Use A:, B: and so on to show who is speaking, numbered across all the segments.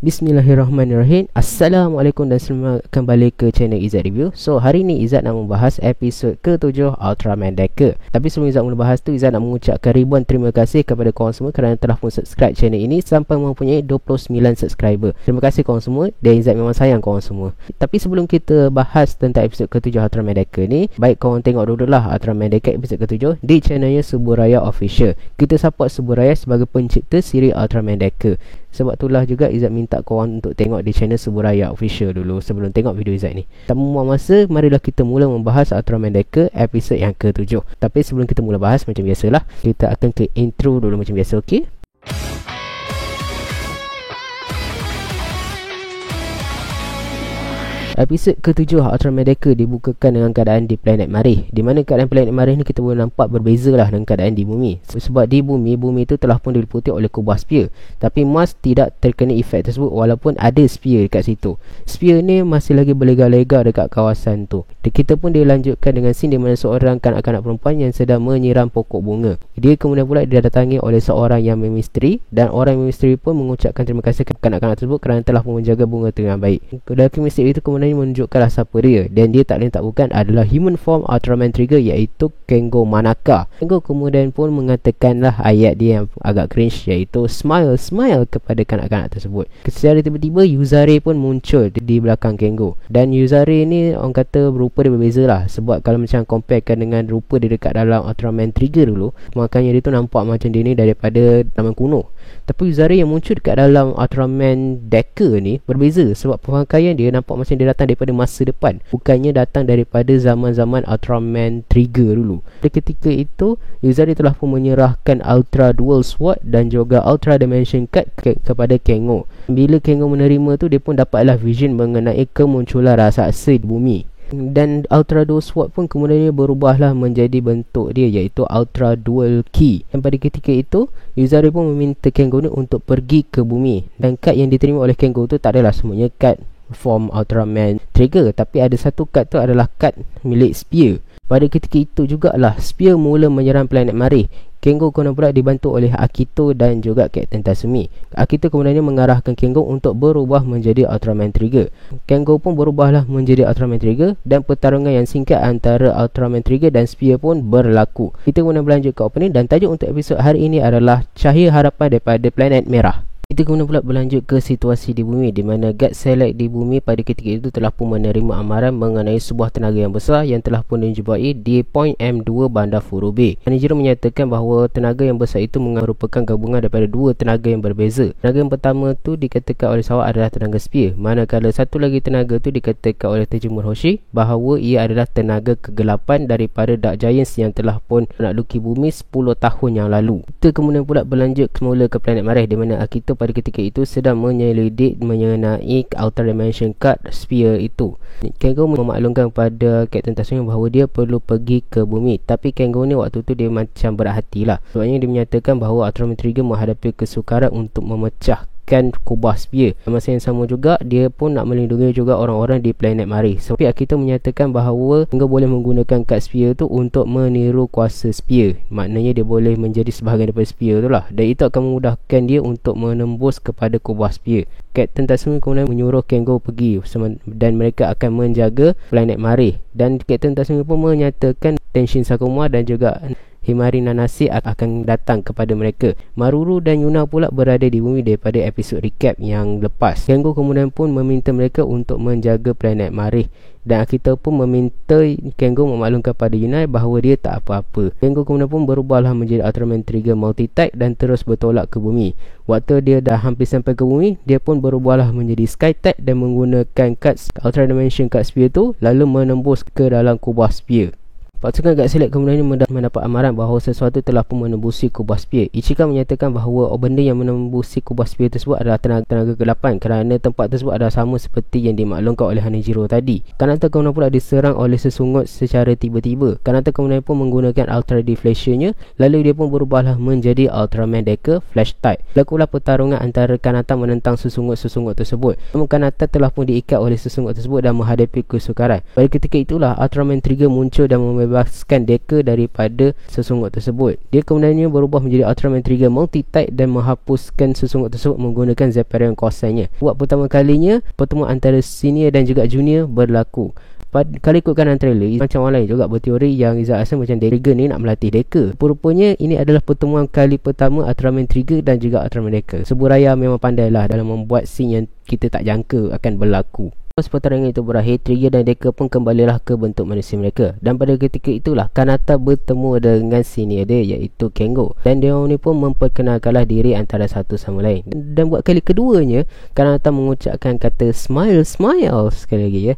A: Bismillahirrahmanirrahim. Assalamualaikum dan selamat kembali ke channel Izzat Review. So hari ni Izzat nak membahas episod ke-7 Ultraman Decker. Tapi sebelum Izzat mula bahas tu, Izzat nak mengucapkan ribuan terima kasih kepada korang semua kerana telah pun subscribe channel ini sampai mempunyai 29 subscriber. Terima kasih korang semua dan Izzat memang sayang korang semua. Tapi sebelum kita bahas tentang episod ke-7 Ultraman Decker ni, baik korang tengok dulu lah Ultraman Decker episod ke-7 di channelnya Suburaya Official. Kita support Suburaya sebagai pencipta siri Ultraman Decker. Sebab itulah juga Izzat minta korang untuk tengok di channel Suburaya Official dulu sebelum tengok video Izzat ni. Tak membuang masa, marilah kita mula membahas Ultraman Decker episod yang ke-7. Tapi sebelum kita mula bahas, macam biasalah, kita akan ke intro dulu macam biasa, okey? Episod ke-7 Ultraman Decker dibukakan dengan keadaan di planet Marih, di mana keadaan planet Marih ni kita boleh nampak berbeza lah dengan keadaan di bumi. Sebab di bumi itu telah pun diliputi oleh kubah sphere. Tapi Mars tidak terkena efek tersebut walaupun ada sphere dekat situ. Sphere ni masih lagi berlega-lega dekat kawasan tu. Kita pun dilanjutkan dengan scene di mana seorang kanak-kanak perempuan yang sedang menyiram pokok bunga. Dia kemudian pula didatangi oleh seorang yang memisteri, dan orang yang memisteri pun mengucapkan terima kasih kepada kanak-kanak tersebut kerana telah pun menjaga bunga tu dengan baik. Lelaki misteri itu kemudian menunjukkanlah siapa dia, dan dia tak lain tak bukan adalah human form Ultraman Trigger, iaitu Kengo Manaka. Kengo kemudian pun mengatakanlah ayat dia yang agak cringe, iaitu smile kepada kanak-kanak tersebut. Secara tiba-tiba Yuzare pun muncul di belakang Kengo, dan Yuzare ni orang kata rupa dia berbeza lah. Sebab kalau macam comparekan dengan rupa dia dekat dalam Ultraman Trigger dulu, makanya dia tu nampak macam dia ni daripada zaman kuno. Tapi Yuzare yang muncul dekat dalam Ultraman Decker ni berbeza, sebab pemakaian dia nampak macam dia datang daripada masa depan, bukannya datang daripada zaman-zaman Ultraman Trigger dulu. Pada ketika itu Yuzare telah pun menyerahkan Ultra Dual Sword dan juga Ultra Dimension Card kepada Kengo. Bila Kengo menerima tu, dia pun dapatlah vision mengenai kemunculan raksasa di bumi. Dan Ultra Dual Sword pun kemudian berubahlah menjadi bentuk dia, iaitu Ultra Dual Key. Dan pada ketika itu Yuzare pun meminta Kengo ni untuk pergi ke bumi, dan kad yang diterima oleh Kengo tu tak adalah semuanya kad form Ultraman Trigger, tapi ada satu kad tu adalah kad milik Spear. Pada ketika itu jugalah Spear mula menyerang planet Marih. Kengo kemudian pula dibantu oleh Akito dan juga Captain Tatsumi. Akito kemudian mengarahkan Kengo untuk berubah menjadi Ultraman Trigger. Kengo pun berubahlah menjadi Ultraman Trigger, dan pertarungan yang singkat antara Ultraman Trigger dan Spear pun berlaku. Kita kemudian berlanjut ke opening, dan tajuk untuk episod hari ini adalah Cahaya Harapan daripada Planet Merah. Kita kemudian pula berlanjut ke situasi di bumi, di mana God Select di bumi pada ketika itu telah pun menerima amaran mengenai sebuah tenaga yang besar yang telah pun dijumpai di Point M2 Bandar Furube. Manager menyatakan bahawa tenaga yang besar itu merupakan gabungan daripada dua tenaga yang berbeza. Tenaga yang pertama tu dikatakan oleh Sawa adalah tenaga Spear, manakala satu lagi tenaga tu dikatakan oleh Tejumur Hoshi bahawa ia adalah tenaga kegelapan daripada Dark Giants yang telah pun menakluki bumi 10 tahun yang lalu. Kita kemudian pula berlanjut semula ke planet Marih, di mana Akito pada ketika itu sedang menyelidik mengenai Ultra Dimension Card Spear itu. Kengo memaklumkan kepada Captain Tatsumi bahawa dia perlu pergi ke bumi, tapi Kengo ni waktu tu dia macam berat hati lah. Sebabnya dia menyatakan bahawa Ultraman Trigger menghadapi kesukaran untuk memecahkan kubah Spear. Masa yang sama juga dia pun nak melindungi juga orang-orang di planet Marih. So, Akito menyatakan bahawa Kengo boleh menggunakan kad Spear tu untuk meniru kuasa Spear. Maknanya dia boleh menjadi sebahagian daripada Spear tu lah, dan itu akan memudahkan dia untuk menembus kepada kubah Spear. Captain Tatsumi kemudian menyuruh Kengo pergi dan mereka akan menjaga planet Marih. Dan Captain Tatsumi pun menyatakan Tenshin Sakuma dan juga Himari Nanase akan datang kepada mereka. Maruru dan Yuna pula berada di bumi daripada episod recap yang lepas. Kengo kemudian pun meminta mereka untuk menjaga planet Marih, dan Akito pun meminta Kengo memaklumkan pada Yuna bahawa dia tak apa-apa. Kengo kemudian pun berubahlah menjadi Ultraman Trigger Multi-Type dan terus bertolak ke bumi. Waktu dia dah hampir sampai ke bumi, dia pun berubahlah menjadi Sky-Type dan menggunakan kad Ultra Dimension Card Spear tu lalu menembus ke dalam kubah Spear. Pasukan God Select kemudian mendapat amaran bahawa sesuatu telah pun menembusi kubah Spear. Ichikan menyatakan bahawa benda yang menembusi kubah Spear tersebut adalah tenaga kegelapan, kerana tempat tersebut adalah sama seperti yang dimaklumkan oleh Hanejiro tadi. Kanata kemudian pula diserang oleh sesungut secara tiba-tiba. Kanata kemudian pun menggunakan Ultra Deflationnya, lalu dia pun berubahlah menjadi Ultraman Decker Flash Type. Berlakulah pertarungan antara Kanata menentang sesungut-sesungut tersebut. Namun Kanata telah pun diikat oleh sesungut tersebut dan menghadapi kesukaran. Pada ketika itulah Ultraman Trigger muncul dan membebaskan membebaskan Decker daripada sesungut tersebut. Dia kemudiannya berubah menjadi Ultraman Trigger Multi-Type dan menghapuskan sesungut tersebut menggunakan Zephirion Cosine-nya. Buat pertama kalinya pertemuan antara senior dan juga junior berlaku. Kalau ikutkan trailer, macam orang lain juga berteori yang Izzat rasa macam Trigger ni nak melatih Decker. Rupanya ini adalah pertemuan kali pertama Ultraman Trigger dan juga Ultraman Decker. Suburaya memang pandai lah dalam membuat scene yang kita tak jangka akan berlaku. Lepas pertarungan itu berakhir, Trigger dan Decker pun kembalilah ke bentuk manusia mereka. Dan pada ketika itulah Kanata bertemu dengan senior dia iaitu Kengo. Dan dia ni pun memperkenalkanlah diri antara satu sama lain. Dan buat kali keduanya, Kanata mengucapkan kata smile, smile sekali lagi ya.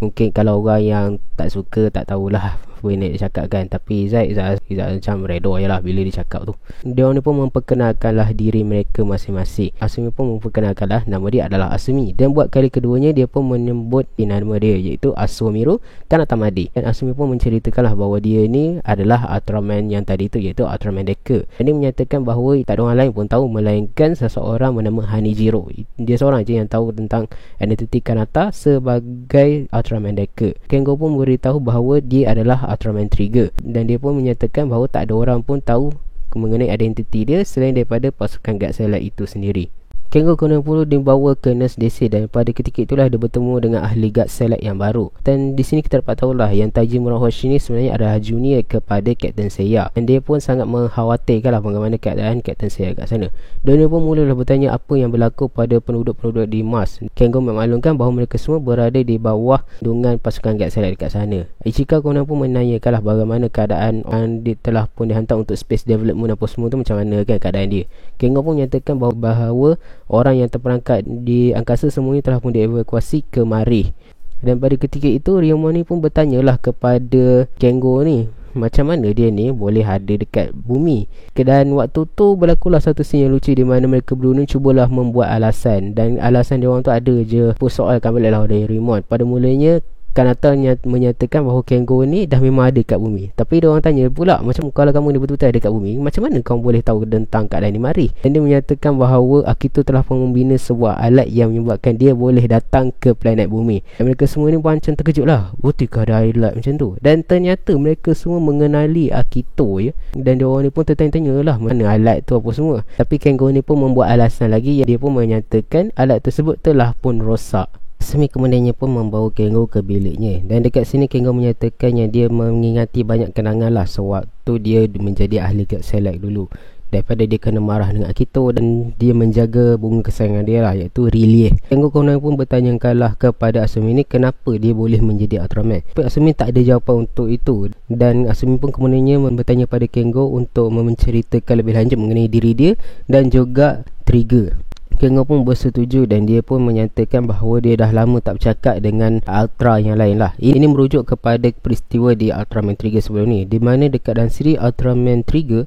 A: Mungkin kalau orang yang tak suka, tak tahulah apa yang dia cakap kan. Tapi Izzat macam redor je lah bila dia cakap tu. Dia ni pun memperkenalkanlah diri mereka masing-masing. Asumi pun memperkenalkanlah nama dia adalah Asumi. Dan buat kali keduanya dia pun menyebut nama dia iaitu Asumiro Kanatamade. Dan Asumi pun menceritakanlah bahawa dia ni adalah Ultraman yang tadi tu iaitu Ultraman Decker. Dan dia menyatakan bahawa tak ada orang lain pun tahu melainkan seseorang bernama Hanijiro. Dia seorang je yang tahu tentang identiti Kanata sebagai Ultraman Decker. Kengo pun beritahu bahawa dia adalah Ultraman Trigger. Dan dia pun menyatakan bahawa tak ada orang pun tahu mengenai identiti dia selain daripada pasukan Gazelle itu sendiri. Kengo kemudian pula dibawa ke Nurse DC dan pada ketika itulah dia bertemu dengan ahli guard select yang baru. Dan di sini kita dapat tahulah yang Taiji Murahoshi ni sebenarnya adalah junior kepada Captain Seiya. Dan dia pun sangat mengkhawatirkanlah bagaimana keadaan Captain Seiya kat sana. Dan dia pun mulalah bertanya apa yang berlaku pada penduduk-penduduk di Mars. Kengo memaklumkan bahawa mereka semua berada di bawah lindungan pasukan guard select dekat sana. Ichika kemudian pun menanyakanlah bagaimana keadaan orang dia telah pun dihantar untuk space development apa semua tu macam mana kan keadaan dia. Kengo pun menyatakan bahawa orang yang terperangkap di angkasa semuanya telah pun dievakuasi ke Marih. Dan pada ketika itu Ryomon ni pun bertanyalah kepada Kengo ni macam mana dia ni boleh ada dekat bumi. Dan waktu tu berlakulah satu scene yang lucu di mana mereka berdua ni cubalah membuat alasan. Dan alasan dia orang tu ada je persoalkan balik lah dari Ryomon. Pada mulanya Kanata menyatakan bahawa Kengo ni dah memang ada kat bumi. Tapi dia orang tanya pula, macam kalau kamu ni betul-betul ada kat bumi, macam mana kamu boleh tahu tentang keadaan ni Marih? Dan dia menyatakan bahawa Akito telah pun membina sebuah alat yang menyebabkan dia boleh datang ke planet bumi. Dan mereka semua ni pun macam terkejut lah, betulkah ada alat macam tu? Dan ternyata mereka semua mengenali Akito ya. Dan dia orang ni pun tertanya-tanya lah mana alat tu apa semua. Tapi Kengo ni pun membuat alasan lagi yang dia pun menyatakan alat tersebut telah pun rosak. Asumi kemudiannya pun membawa Kengo ke biliknya. Dan dekat sini Kengo menyatakan yang dia mengingati banyak kenangan lah sewaktu dia menjadi ahli guard select dulu. Daripada dia kena marah dengan Akito dan dia menjaga bunga kesayangan dia lah iaitu Riley. Kengo kemudian pun bertanyakanlah kepada Asumi ni kenapa dia boleh menjadi Ultraman. Tapi Asumi tak ada jawapan untuk itu. Dan Asumi pun kemudiannya bertanya pada Kengo untuk menceritakan lebih lanjut mengenai diri dia dan juga Trigger. Kengo pun bersetuju dan dia pun menyatakan bahawa dia dah lama tak bercakap dengan Ultra yang lain lah. Ini merujuk kepada peristiwa di Ultraman Trigger sebelum ni, di mana dekat dalam siri Ultraman Trigger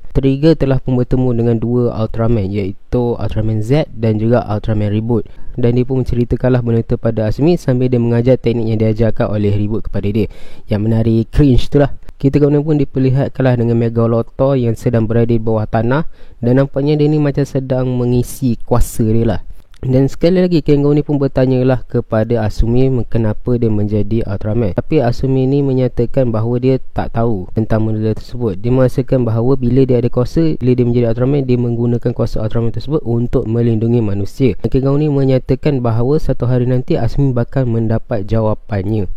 A: telah pun bertemu dengan dua Ultraman iaitu Ultraman Z dan juga Ultraman Reboot. Dan dia pun menceritakanlah benda tu pada Asumi sambil dia mengajar teknik yang diajarkan oleh Reboot kepada dia. Yang menari cringe tu lah. Kita kemudian pun diperlihatkanlah dengan Megalotor yang sedang berada di bawah tanah. Dan nampaknya dia ni macam sedang mengisi kuasa dia lah. Dan sekali lagi Kengo ni pun bertanyalah kepada Asumi kenapa dia menjadi Ultraman. Tapi Asumi ni menyatakan bahawa dia tak tahu tentang benda tersebut. Dia merasakan bahawa bila dia ada kuasa, bila dia menjadi Ultraman, dia menggunakan kuasa Ultraman tersebut untuk melindungi manusia. Dan Kengo ni menyatakan bahawa satu hari nanti Asumi bakal mendapat jawapannya.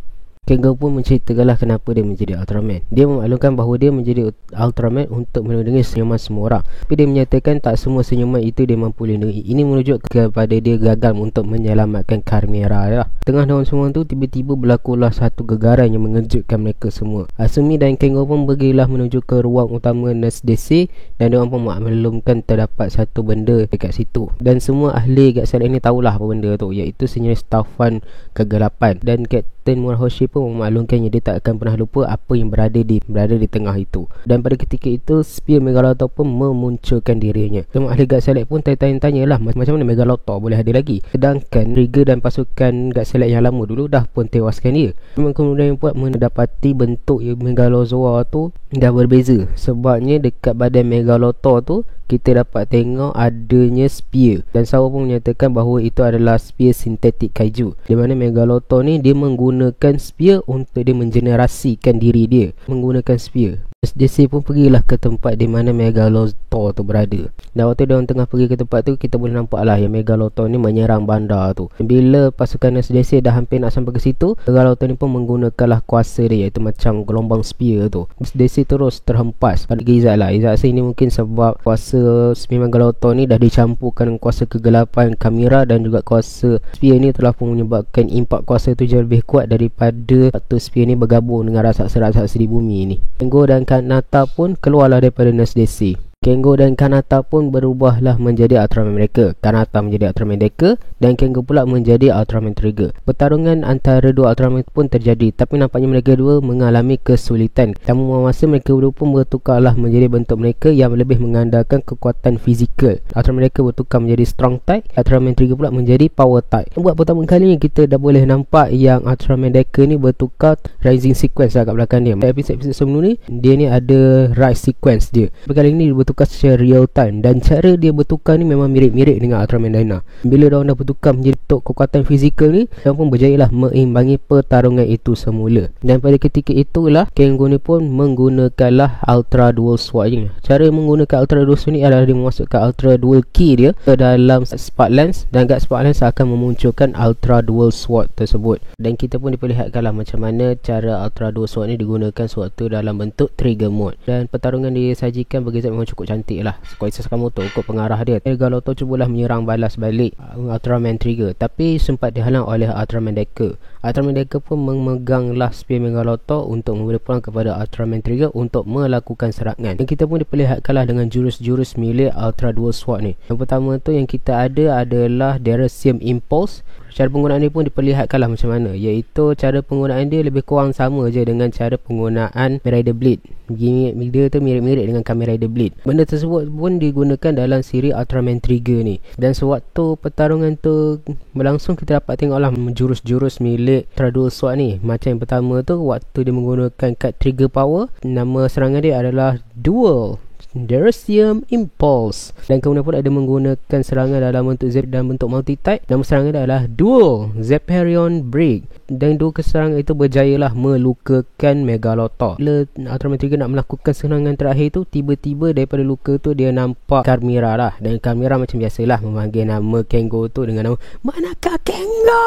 A: Kengo pun menceritakanlah kenapa dia menjadi Ultraman. Dia memaklumkan bahawa dia menjadi Ultraman untuk melindungi senyuman semua orang. Tapi dia menyatakan tak semua senyuman itu dia mampu lindungi. Ini merujuk kepada dia gagal untuk menyelamatkan Chimera lah. Tengah dalam semua tu tiba-tiba berlakulah satu gegaran yang mengejutkan mereka semua. Asumi dan Kengo pun pergilah menuju ke ruang utama Nurse DC dan dia pun memaklumkan terdapat satu benda dekat situ. Dan semua ahli kat sana ni tahulah apa benda tu, iaitu senyum Staffan kegelapan. Dan Captain Murahoshi pun memaklumkannya dia tak akan pernah lupa apa yang berada di tengah itu. Dan pada ketika itu Spear Megalotor pun memunculkan dirinya. Semua ahli guard select pun tanya-tanya lah macam mana Megalotor boleh ada lagi, sedangkan Trigger dan pasukan guard select yang lama dulu dah pun tewaskan dia. Memang kemudian buat mendapati bentuk Megalozoa tu dah berbeza. Sebabnya dekat badan Megalotor tu kita dapat tengok adanya spear. Dan Sawa pun menyatakan bahawa itu adalah spear sintetik kaiju, di mana Megalotor ni dia menggunakan spear spear untuk dia mengenerasikan diri dia menggunakan spear. DC pun pergilah ke tempat di mana Megalothor tu berada. Dan waktu dia orang tengah pergi ke tempat tu, kita boleh nampak lah yang Megalothor ni menyerang bandar tu. Bila pasukan DC dah hampir nak sampai ke situ, Megalothor ni pun menggunakanlah kuasa dia, iaitu macam gelombang spear tu. DC terus terhempas pada Izzat lah. Izzat rasa ini mungkin sebab kuasa spear Megalothor ni dah dicampurkan dengan kuasa kegelapan kamera, dan juga kuasa spear ni telah pun menyebabkan impak kuasa tu jauh lebih kuat daripada waktu spear ni bergabung dengan raksasa-raksasa di bumi ni. Kengo dan Kanata pun keluarlah daripada Nurse DC. Kengo dan Kanata pun berubahlah menjadi Ultraman mereka. Kanata menjadi Ultraman Decker dan Kengo pula menjadi Ultraman Trigger. Pertarungan antara dua Ultraman pun terjadi, tapi nampaknya mereka dua mengalami kesulitan. Dalam masa mereka dua pun bertukarlah menjadi bentuk mereka yang lebih mengandalkan kekuatan fizikal. Ultraman mereka bertukar menjadi Strong type, Ultraman Trigger pula menjadi Power type. Buat pertama kalinya kita dah boleh nampak yang Ultraman Decker ni bertukar rising sequence lah kat belakang dia. Episod-episod sebelum ni, dia ni ada rise sequence dia. Tapi kali ni dia bertukar secara real time, dan cara dia bertukar ni memang mirip-mirip dengan Ultraman Dyna. Bila diorang dah bertukar menjadi kekuatan fizikal ni, diorang pun berjayalah mengimbangi pertarungan itu semula. Dan pada ketika itulah Kengo ni pun menggunakanlah Ultra Dual Sword ni. Cara menggunakan Ultra Dual Sword ni adalah dia memasukkan Ultra Dual Key dia ke dalam Spark Lens, dan kat Spark Lens akan memunculkan Ultra Dual Sword tersebut. Dan kita pun diperlihatkanlah macam mana cara Ultra Dual Sword ni digunakan sewaktu dalam bentuk Trigger Mode. Dan pertarungan disajikan bagi Izzat memang cukup cantik lah. Koichi Sakamoto ikut pengarah dia. Megalothor cubalah menyerang balas balik Ultraman Trigger, tapi sempat dihalang oleh Ultraman Decker. Ultraman Decker pun memeganglah spear Megalothor untuk memberi peluang kepada Ultraman Trigger untuk melakukan serangan. Dan kita pun diperlihatkanlah dengan jurus-jurus milik Ultra Dual Sword ni. Yang pertama tu yang kita ada adalah Derasium Impulse. Cara penggunaan dia pun diperlihatkanlah macam mana, iaitu cara penggunaan dia lebih kurang sama je dengan cara penggunaan Kamen Rider Blade. Dia tu mirip-mirip dengan Kamen Rider Blade. Benda tersebut pun digunakan dalam siri Ultraman Trigger ni. Dan sewaktu pertarungan tu berlangsung, kita dapat tengoklah jurus-jurus milik Ultra Dual Sword ni. Macam yang pertama tu, waktu dia menggunakan kad Trigger Power, nama serangan dia adalah Dual Derasium Impulse. Dan kemudian pun ada menggunakan serangan dalam bentuk Zep dan bentuk multi-type. Nama serangan dia adalah Dual Zeparion Break. Dan dua keserangan itu berjayalah melukakan Megalothor. Bila Ultraman Trigger nak melakukan serangan terakhir tu, tiba-tiba daripada luka tu dia nampak Carmira lah. Dan Carmira macam biasalah memanggil nama Kengo tu dengan nama "Manakah Kengo?"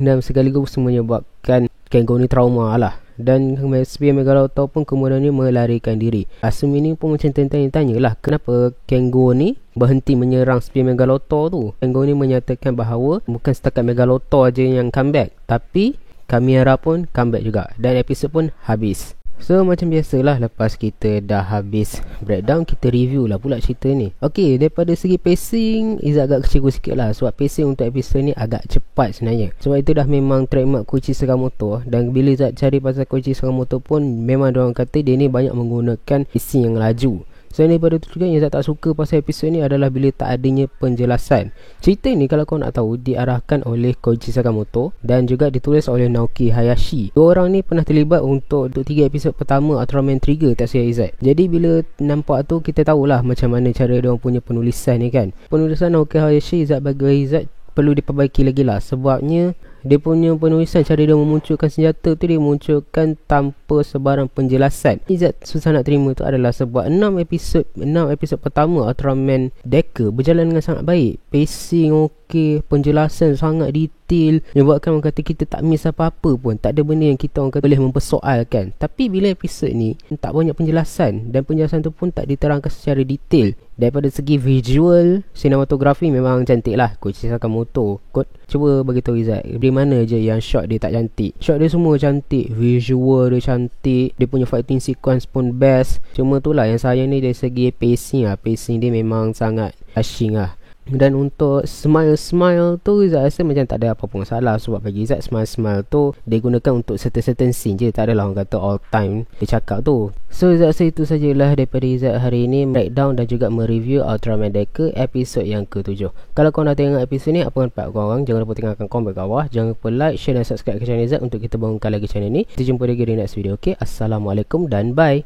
A: Dan sekaligus menyebabkan Kengo ni trauma lah. Dan spear Megalothor pun kemudian ni melarikan diri. Asumi ni pun macam tanya lah, kenapa Kengo ni berhenti menyerang spear Megalothor tu. Kengo ni menyatakan bahawa bukan setakat Megalothor je yang comeback, tapi Chimera pun comeback juga. Dan episod pun habis. So macam biasalah, lepas kita dah habis breakdown, kita review lah pula cerita ni. Okay, daripada segi pacing, Izzat agak kecewa sikit lah, sebab pacing untuk episod ni agak cepat sebenarnya. Sebab itu dah memang trademark Koichi Sakamoto. Dan bila Izzat cari pasal Koichi Sakamoto pun, memang diorang kata dia ni banyak menggunakan pacing yang laju. Selain daripada tu juga, yang saya tak suka pasal episod ni adalah bila tak adanya penjelasan. Cerita ni kalau kau nak tahu, diarahkan oleh Koichi Sakamoto dan juga ditulis oleh Naoki Hayashi. Dua orang ni pernah terlibat untuk 3 episod pertama Ultraman Trigger, tak silap Izzat. Jadi bila nampak tu, kita tahulah macam mana cara dia orang punya penulisan ni kan. Penulisan Naoki Hayashi, Izzat bagi Izzat perlu diperbaiki lagi lah. Sebabnya dia punya penulisan, cara dia memunculkan senjata tu, dia munculkan tanpa sebarang penjelasan. Izzat susah nak terima tu adalah sebab 6 episod pertama Ultraman Decker berjalan dengan sangat baik. Pacing okey, penjelasan sangat detail, menyebabkan orang kata kita tak miss apa-apa pun. Tak ada benda yang kita orang kata boleh mempersoalkan. Tapi bila episod ni tak banyak penjelasan, dan penjelasan tu pun tak diterangkan secara detail. Daripada segi visual, sinematografi memang cantik lah Koichi Sakamoto. Cuba beritahu Izzat, di mana je yang shot dia tak cantik? Shot dia semua cantik, visual dia cantik, dia punya fighting sequence pun best. Cuma tu lah yang sayang ni dari segi pacing lah. Pacing dia memang sangat rushing lah. Dan untuk smile tu, Izzat rasa macam tak ada apa-apa masalah. Sebab bagi Izzat, smile tu dia gunakan untuk certain scene je. Tak adalah orang kata all time dia cakap tu. So Izzat rasa itu sajalah daripada Izzat hari ini, breakdown dan juga mereview Ultraman Decker episod yang ke-7. Kalau korang dah tengok episod ni, apa pendapat korang? Jangan lupa tinggalkan komen kat bawah. Jangan lupa like, share dan subscribe ke channel Izzat untuk kita bangunkan lagi channel ni. Kita jumpa lagi di next video. Okay, Assalamualaikum dan bye.